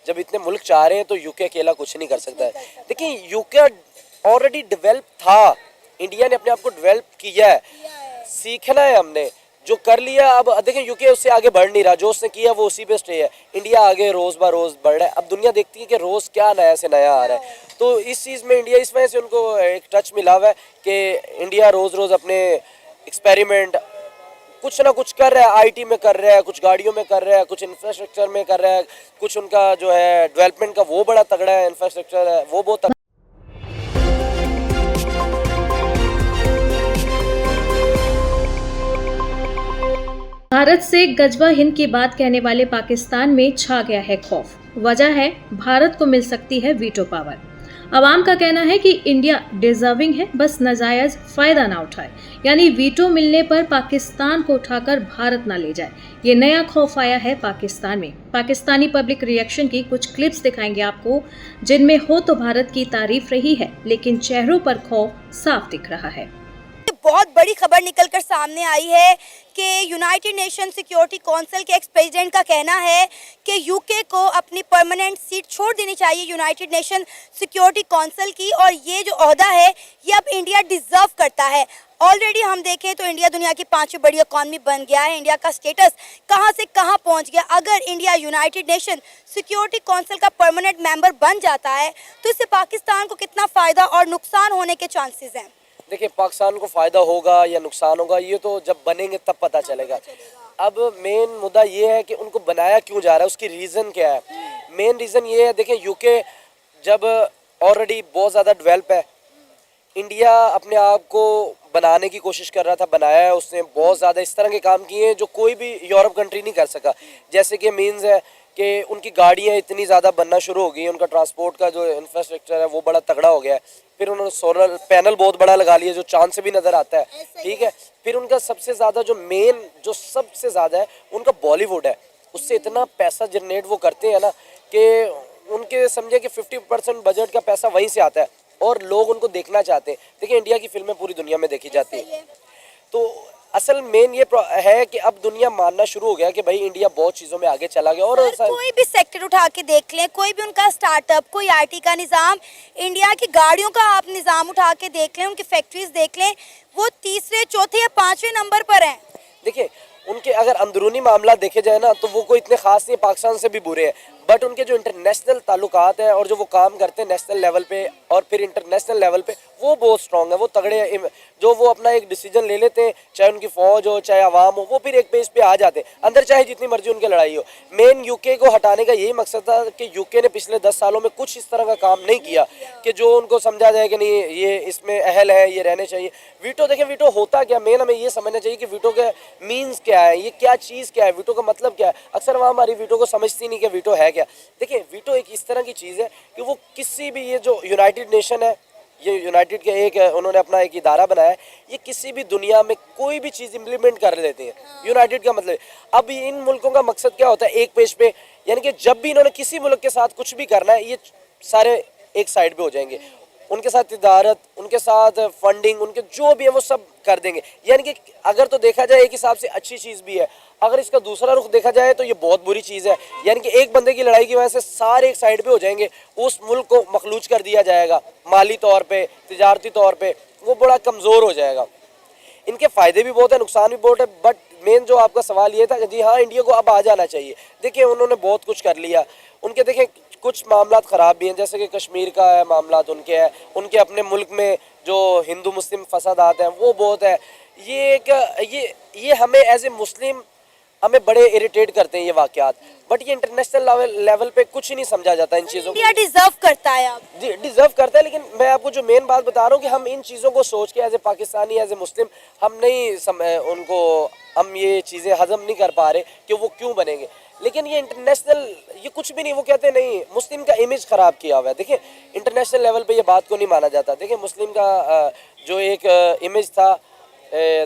जब इतने मुल्क चाह रहे हैं तो यूके अकेला कुछ नहीं कर सकता है। देखिए यूके ऑलरेडी डेवलप था, इंडिया ने अपने आप को डेवलप किया है, सीखना है हमने, जो कर लिया। अब देखिए यूके उससे आगे बढ़ नहीं रहा, जो उसने किया वो उसी पे स्टे है। इंडिया आगे रोज ब रोज बढ़ रहा है, अब दुनिया देखती है कि रोज क्या नया से नया आ रहा है। तो इस चीज़ में इंडिया, इस वजह से उनको एक टच मिला हुआ है कि इंडिया रोज रोज अपने एक्सपेरिमेंट कुछ ना कुछ कर रहा है। आईटी में कर रहा है, कुछ गाड़ियों में कर रहा है, कुछ इंफ्रास्ट्रक्चर में कर रहा है, कुछ उनका जो है डेवलपमेंट का वो बड़ा तगड़ा है, इंफ्रास्ट्रक्चर है वो बहुत तगड़ा। भारत से गजवा हिंद की बात कहने वाले पाकिस्तान में छा गया है खौफ। वजह है भारत को मिल सकती है वीटो पावर। अवाम का कहना है कि इंडिया डिजर्विंग है, बस नाजायज फायदा ना उठाए, यानी वीटो मिलने पर पाकिस्तान को उठाकर भारत ना ले जाए। ये नया खौफ आया है पाकिस्तान में। पाकिस्तानी पब्लिक रिएक्शन की कुछ क्लिप्स दिखाएंगे आपको, जिनमें हो तो भारत की तारीफ रही है, लेकिन चेहरों पर खौफ साफ दिख रहा है। बहुत बड़ी खबर निकलकर सामने आई है कि यूनाइटेड नेशन सिक्योरिटी काउंसिल के एक्स प्रेसिडेंट का कहना है कि यूके को अपनी परमानेंट सीट छोड़ देनी चाहिए यूनाइटेड नेशन सिक्योरिटी काउंसिल की, और ये जो ओहदा है ये अब इंडिया डिजर्व करता है। ऑलरेडी हम देखें तो इंडिया दुनिया की 5वीं बड़ी इकॉनमी बन गया है। इंडिया का स्टेटस कहां से कहां पहुंच गया। अगर India United nation security council का परमानेंट मेंबर बन जाता है तो इससे पाकिस्तान को कितना फ़ायदा और नुकसान होने के चांसेस हैं। देखिए पाकिस्तान को फ़ायदा होगा या नुकसान होगा ये तो जब बनेंगे तब पता चलेगा। अब मेन मुद्दा ये है कि उनको बनाया क्यों जा रहा है, उसकी रीज़न क्या है। मेन रीज़न ये है, देखिए यूके जब ऑलरेडी बहुत ज़्यादा डेवलप है, इंडिया अपने आप को बनाने की कोशिश कर रहा था, बनाया है उसने। बहुत ज़्यादा इस तरह के काम किए हैं जो कोई भी यूरोप कंट्री नहीं कर सका। जैसे कि मीन्स है कि उनकी गाड़ियाँ इतनी ज़्यादा बनना शुरू हो गई, उनका ट्रांसपोर्ट का जो इंफ्रास्ट्रक्चर है वो बड़ा तगड़ा हो गया है। फिर उन्होंने सोलर पैनल बहुत बड़ा लगा लिया जो चांद से भी नज़र आता है, ठीक है। फिर उनका सबसे ज़्यादा जो मेन जो सबसे ज़्यादा है उनका बॉलीवुड है, उससे इतना पैसा जनरेट वो करते हैं ना कि उनके समझे कि 50% बजट का पैसा वहीं से आता है और लोग उनको देखना चाहते हैं। देखिए इंडिया की फिल्में पूरी दुनिया में देखी जाती है, तो असल मेन ये है कि अब दुनिया मानना शुरू हो गया कि भाई इंडिया बहुत चीज़ों में आगे चला गया। और कोई भी सेक्टर उठा के देख लें, कोई भी उनका स्टार्टअप, कोई आईटी का निज़ाम, इंडिया की गाड़ियों का आप निज़ाम उठा के देख लें, उनकी फैक्ट्रीज देख लें, वो तीसरे चौथे या 5वें नंबर पर हैं। देखिए उनके अगर अंदरूनी मामला देखे जाए ना तो वो कोई इतने खास नहीं, पाकिस्तान से भी बुरे हैं, बट उनके जो इंटरनेशनल ताल्लुकात हैं और जो वो काम करते हैं नेशनल लेवल पे और फिर इंटरनेशनल लेवल पे वो बहुत स्ट्रॉन्ग है, वो तगड़े हैं। जो वो अपना एक डिसीजन ले लेते हैं, चाहे उनकी फ़ौज हो चाहे आवाम हो, वो फिर एक पेज पे आ जाते हैं अंदर, चाहे जितनी मर्जी उनकी लड़ाई हो। मेन यूके को हटाने का यही मकसद था कि यूके ने पिछले 10 सालों में कुछ इस तरह का काम नहीं किया कि जो उनको समझा जाए कि नहीं ये इसमें अहल है, ये रहने चाहिए। वीटो देखें, वीटो होता क्या, मेन हमें ये समझना चाहिए कि वीटो के मीन्स क्या है, ये क्या चीज़ क्या है, वीटो का मतलब क्या है। अक्सर वहाँ हमारी वीटो को समझती नहीं कि वीटो है क्या। देखिए वीटो एक इस तरह की चीज़ है कि वो किसी भी, ये जो यूनाइटेड नेशन है, ये यूनाइटेड के एक उन्होंने अपना एक इदारा बनाया है, ये किसी भी दुनिया में कोई भी चीज़ इम्प्लीमेंट कर देते हैं। यूनाइटेड का मतलब अब इन मुल्कों का मकसद क्या होता है एक पेज पे, यानी कि जब भी इन्होंने किसी मुल्क के साथ कुछ भी करना है ये सारे एक साइड पे हो जाएंगे, उनके साथ तिजारत, उनके साथ फंडिंग, उनके जो भी है वो सब कर देंगे। यानी कि अगर तो देखा जाए एक हिसाब से अच्छी चीज़ भी है, अगर इसका दूसरा रुख देखा जाए तो ये बहुत बुरी चीज़ है। यानी कि एक बंदे की लड़ाई की वजह से सारे एक साइड पे हो जाएंगे, उस मुल्क को मखलूज कर दिया जाएगा, माली तौर पे, तिजारती तौर पे वो बड़ा कमज़ोर हो जाएगा। इनके फ़ायदे भी बहुत है, नुकसान भी बहुत है, बट मेन जो आपका सवाल ये था कि जी हाँ इंडिया को अब आ जाना चाहिए। देखिए उन्होंने बहुत कुछ कर लिया, उनके देखें कुछ मामला ख़राब भी हैं, जैसे कि कश्मीर का है मामला उनके है, उनके अपने मुल्क में जो हिंदू मुस्लिम फसादात हैं वो बहुत है। ये एक ये हमें एज ए मुस्लिम हमें बड़े इरिटेट करते हैं ये वाक़यात, बट ये इंटरनेशनल लेवल पे कुछ ही नहीं समझा जाता इन चीज़ों को। इंडिया डिजर्व करता है अब, जी डिज़र्व करता है, लेकिन मैं आपको जो मेन बात बता रहा हूँ कि हम इन चीज़ों को सोच के as a Pakistani, as a Muslim हम नहीं उनको हम ये चीज़ें हजम नहीं कर पा रहे कि वो क्यों बनेंगे। लेकिन ये इंटरनेशनल ये कुछ भी नहीं, वो कहते नहीं मुस्लिम का इमेज ख़राब किया हुआ है। देखिए इंटरनेशनल लेवल पे ये बात को नहीं माना जाता। देखिए मुस्लिम का जो एक इमेज था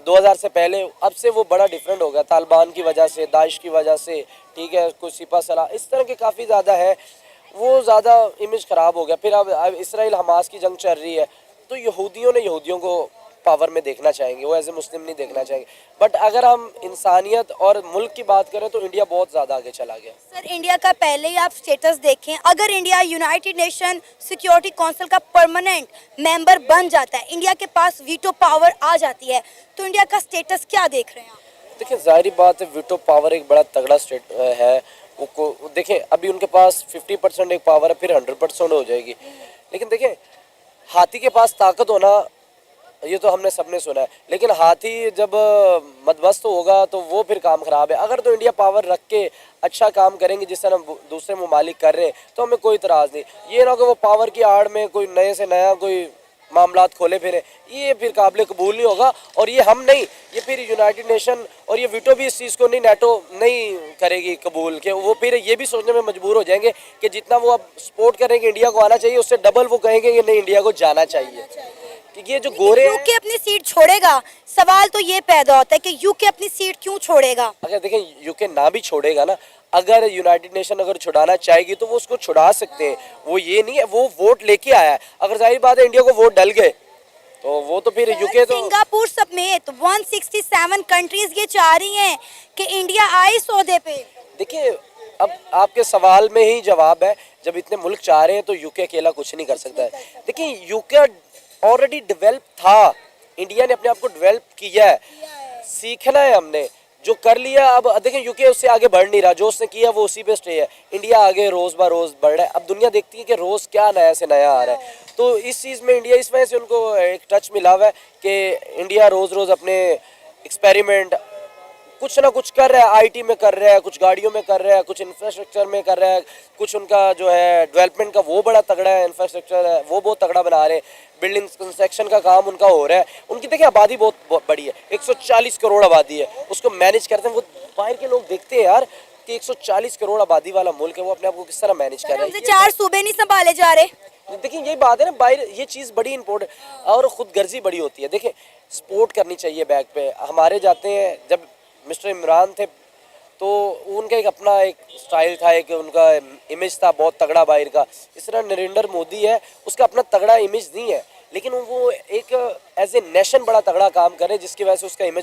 2000 से पहले, अब से वो बड़ा डिफरेंट हो गया, तालिबान की वजह से, दाइश की वजह से, ठीक है, कुछ सिपा सलाह इस तरह के काफ़ी ज़्यादा है, वो ज़्यादा इमेज ख़राब हो गया। फिर अब इसराइल हमास की जंग चल रही है, तो यहूदियों ने यहूदियों को पावर में देखना चाहेंगे, वो एज ए मुस्लिम नहीं देखना चाहेंगे। बट अगर हम इंसानियत और मुल्क की बात करें तो इंडिया बहुत ज़्यादा आगे चला गया। सर इंडिया का पहले ही आप स्टेटस देखें, अगर India United nation security council का परमानेंट मेंबर बन जाता है, इंडिया के पास वीटो पावर आ जाती है, तो इंडिया का स्टेटस क्या देख रहे हैं आप? देखिए जाहिर बात है वीटो पावर एक बड़ा तगड़ा स्टेट है। वो देखें अभी उनके पास 50% एक पावर है, फिर 100% हो जाएगी। लेकिन देखें हाथी के पास ताकत होना ये तो हमने सबने सुना है, लेकिन हाथी जब मदमस्त होगा तो वो फिर काम खराब है। अगर तो इंडिया पावर रख के अच्छा काम करेंगे जिस तरह दूसरे ममालिक कर रहे हैं तो हमें कोई इतराज़ नहीं। ये ना कि वो पावर की आड़ में कोई नए से नया कोई मामलात खोले फिरे, ये फिर काबिल कबूल नहीं होगा। और ये हम नहीं, ये फिर यूनाइटेड नेशन और ये वीटो भी इस चीज़ को नहीं, नेटो नहीं करेगी कबूल के। वो फिर ये भी सोचने में मजबूर हो जाएंगे कि जितना वो अब सपोर्ट करेंगे इंडिया को आना चाहिए, उससे डबल वो कहेंगे कि नहीं इंडिया को जाना चाहिए। क्योंकि ये जो गोरे हैं, यूके अपनी सीट छोड़ेगा, सवाल तो ये पैदा होता है कि यूके अपनी सीट क्यों छोड़ेगा? अगर देखें यूके ना भी छोड़ेगा ना, अगर यूनाइटेड नेशन अगर छुड़ाना चाहेगी तो वो उसको छुड़ा सकते हैं। वो ये नहीं है, वो वोट लेके आया है। अगर जाहिर बात है इंडिया को वोट डल गए तो वो तो फिर यूके तो सिंगापुर समेत 167 कंट्रीज ये चाह रही हैं कि इंडिया आए सौदे पे। देखिए अब आपके सवाल में ही जवाब है, जब इतने मुल्क चाह रहे हैं तो यूके अकेला कुछ नहीं कर सकता है। देखिए यूके ऑलरेडी डेवलप था, इंडिया ने अपने आप को डेवलप किया है, सीखना है हमने जो कर लिया। अब देखें यूके उससे आगे बढ़ नहीं रहा, जो उसने किया वो उसी पे स्टे है। इंडिया आगे रोज़ ब रोज़ बढ़ रहा है। अब दुनिया देखती है कि रोज़ क्या नया से नया आ रहा है, तो इस चीज़ में इंडिया इस वजह से उनको एक टच मिला हुआ है कि इंडिया रोज़ रोज़ अपने एक्सपेरिमेंट कुछ ना कुछ कर रहा है। आईटी में कर रहा है, कुछ गाड़ियों में कर रहा है, कुछ इंफ्रास्ट्रक्चर में कर रहा है, कुछ उनका जो है डेवलपमेंट का वो बड़ा तगड़ा है, इंफ्रास्ट्रक्चर है वो बहुत तगड़ा बना रहे हैं। बिल्डिंग कंस्ट्रक्शन का काम उनका हो रहा है। उनकी देखिए आबादी बहुत बड़ी है, 140 करोड़ आबादी है, उसको मैनेज करते हैं। वो बाहर के लोग देखते हैं यार कि 140 करोड़ आबादी वाला मुल्क है, वो अपने आप को किस तरह मैनेज कर रहा है। हमसे 4 सूबे नहीं संभाले जा रहे। देखिए यही बात है ना, बाहर ये चीज़ बड़ी इंपॉर्टेंट और खुद गर्जी बड़ी होती है। देखिए सपोर्ट करनी चाहिए बैक पे। हमारे जाते हैं, जब मिस्टर इमरान थे तो उनका एक अपना एक स्टाइल था, एक उनका इमेज था बहुत तगड़ा बाहर का। इस तरह नरेंद्र मोदी है, उसका अपना तगड़ा इमेज नहीं है, लेकिन वो एक एज ए नेशन बड़ा तगड़ा काम करे जिसकी वजह से उसका इमेज